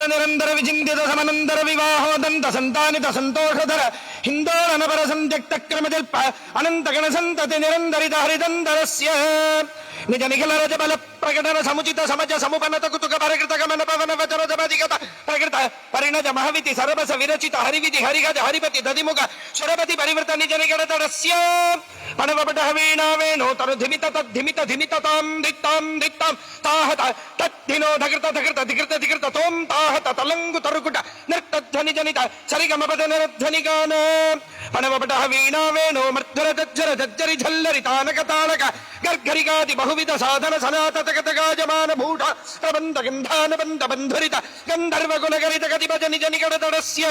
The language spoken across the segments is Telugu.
నిరంతర విచిందిత సమనంతర వివాహోదంత సంతానిత సంతోషధర హిందోళనపర సంత్యక్త క్రమజల్ప అనంతగణ సంతతి నిరంతరిత హరిదంతరస్య నిజ నిఖిల రజ బల ప్రకటన సముచిత సమజ సముపనత కుతుక పరికృత గమన పవన వచన జపదిగత ప్రకృత పరిణజ మహవితి సరబస విరచిత హరివిధి హరిగజ హరిపతి దదిముఖ సురపతి పరివృత నిజ నిగడతడస్య పణవపట వీణా వేణో తను ధిమిత తద్ధిమిత ధిమిత తాం దిత్తాం దిత్తాం తాహత తద్ధినో ధకృత ధకృత ధికృత ధికృత తోం తాహత తలంగు తరుగుట నృత్తధ్వని జనిత సరిగమపద నిరధ్వని గాన పణవపట వీణా వేణో మర్ధుర జజ్జర జజ్జరి ఝల్లరి తానక తాళక గర్గరిగాది బహువిధ సాధన సనాతతగతగాజమాన భూఢ ప్రబంధ గంధాన బంధ బంధురిత గంధర్వ గుణగరిత గతి భజ నిజ నిగడతడస్య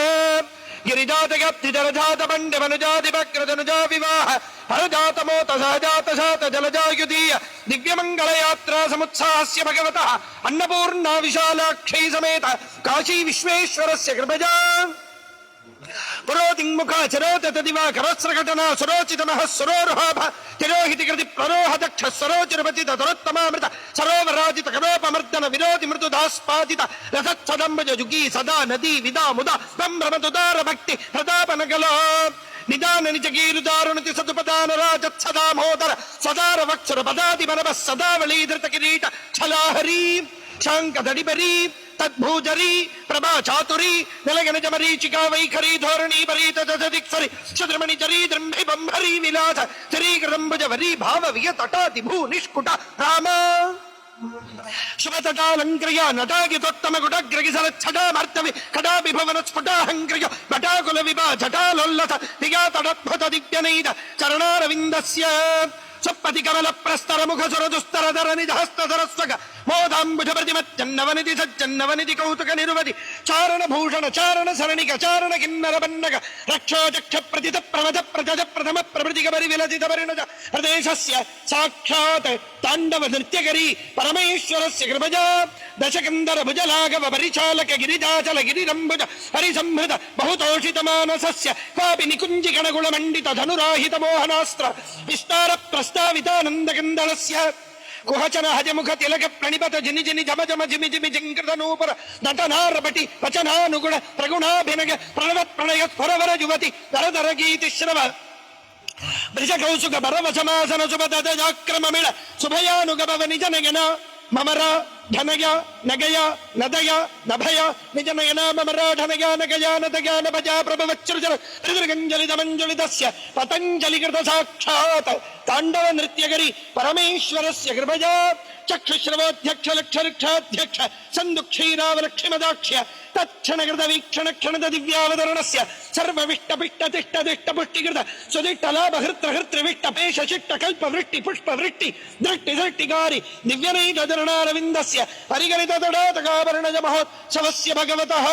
గిరిజాత గప్తి జలజాత బండ మనుజాది భక్రజనుజా వివాహ పరజాత మోత సహజాత శాత జలజాయుధీయ దివ్యమంగళయాత్రా సముత్సాహస్య భగవతః అన్నపూర్ణా విశాలాక్షై సమేత కాశీ విశ్వేశ్వరస్య కృపజా పురోతిముఖ చరోతదివా కరస్రఘటనా సురోచితమః సురోరుహాభ తిరోహితి కృతి ప్రరోహ దక్ష సరోచిరపతిత దురోత్తమామృత సరోవరాజిత కరోపమర్దన విరోధి మృదుదాస్పాదిత రసచ్చదంబజ జుగీ సదా నదీ విదా ముదా బ్రహ్మతుదార భక్తి ప్రతాపనగలా నిదాన నిజగీరుదారుణతి సదుపదాన రాజత్సదామోదర సదార వక్షర పదాది మనవ సదావళీధృత కిరీట ఛలాహరీ శాంకదడిబరీ తద్భూజరీ ప్రభా చాతురీ నిలగనజ మరీచికా వైఖరీ ధోరణీ పరీత దిక్సరి చంద్రమణి జరీ ద్రంభి బంభరీ విలాస చరీకరంభుజ వరీ భావ వియతటాతి భూ నిష్కుట రామ శుభతటాలంక్రియ నటాగితోత్తమ గుడగ్రగిసలచ్చటామర్తవి కడాపి భువన స్ఫుటాహంక్రియ భటాకుల విభా జటాలోల్లస దిగాతడద్భుత దివ్యనైద చరణారవిందస్య సప్పతి కమల ప్రస్తర ముఖ సుర దుస్తర ధర నిజ హస్త సరస్వగ మోదాంబుజ ప్రతిమచ్చన్నవనిధి సజ్జన్నవనిధి కౌతుక నిరువది చారణ భూషణ చారణ సరణిక చారణ కిన్నర బన్నగ రక్షోచక్ష ప్రతిత ప్రమజ ప్రజ ప్రథమ ప్రభృతిక పరి విలసిత పరిణజ ప్రదేశస్య సాక్షాత్ తాండవ నృత్యకరీ పరమేశ్వరస్య కృపజా దశకందర భుజలాఘవ పరిచాలక గిరిజాచల గిరిరంభుజ హరిసంహృత బహుతోషిత మానసస్య కాపి నికుంజి గణగుణ మండిత ధనురాహిత మోహనాస్త్ర విస్తార ప్రస్తావితానందకందళస్య కుహచన హజముఖ తిలక ప్రణిపత జిని జిని జమ జమ జిమి జిమి జింకృత నూపుర నటనారపటి వచనానుగుణ ప్రగుణాభినగ ప్రణవత్ ప్రణయ స్ఫురవర యువతి దరదర గీతి శ్రవ బ్రజ కౌసుక బరవసమాసన సుభదజాక్రమమిళ శుభయానుగభవ నిజ నగన మమర ధనయ నగయ నదయ నభయ నిజ నయన మమర ధనయ నగయ నదయ నభజ ప్రభవచ్చృజన త్రిదృగంజలిత మంజుళితస్య పతంజలికృత సాక్షాత్ తాండవ నృత్యకరి పరమేశ్వరస్య కృపజా చక్షుశ్రవోధ్యక్ష లక్షరిక్షాధ్యక్ష సందుక్షీరావలక్షిమదాక్ష్య తక్షణకృత వీక్షణ క్షణద దివ్యావతరణస్య సర్వవిష్ట పిష్ట తిష్ట దిష్ట పుష్టికృత సుదిష్ట లాభ హృత్ర హృత్రవిష్ట పేష శిష్ట కల్ప వృష్టి పుష్ప వృష్టి దృష్టి దృష్టికారి దివ్యనైకరణారవిందస్య పరిగణిత తడాతకాభరణజ మహోత్సవస్య భగవతః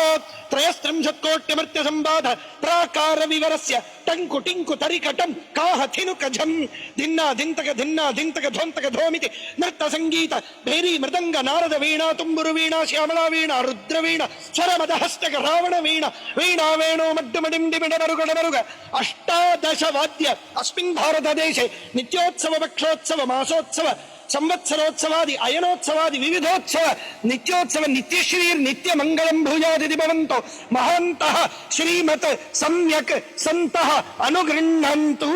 త్రయస్త్రింశత్కోట్యమర్త్య సంబాధ ప్రాకార వివరస్య టంకు టింకు తరికటం కాహ థినుక ఝం ధిన్నా ధింతక ధిన్నా ధింతక ధ్వంతక ధోమితి నృత్త సంగీత భైరీ మృదంగ నారద వీణా తుంబురు వీణా శ్యామళా వీణ రుద్ర వీణ స్వరమద హస్తక రావణ వీణ వీణా వేణో మడ్డుమడిండి బిడమరుగడ మరుగ అష్టాదశ వాద్య అస్మిన్ భారతదేశే నిత్యోత్సవ పక్షోత్సవ మాసోత్సవ సంవత్సరోత్సవాది అయనోత్సవాది వివిధోత్సవ నిత్యోత్సవ నిత్యశ్రీర్ నిత్య మంగళం భూయాది భవంతో మహాంతః శ్రీమత్ సమ్యక్ సంతః అనుగృహ్ణంతు.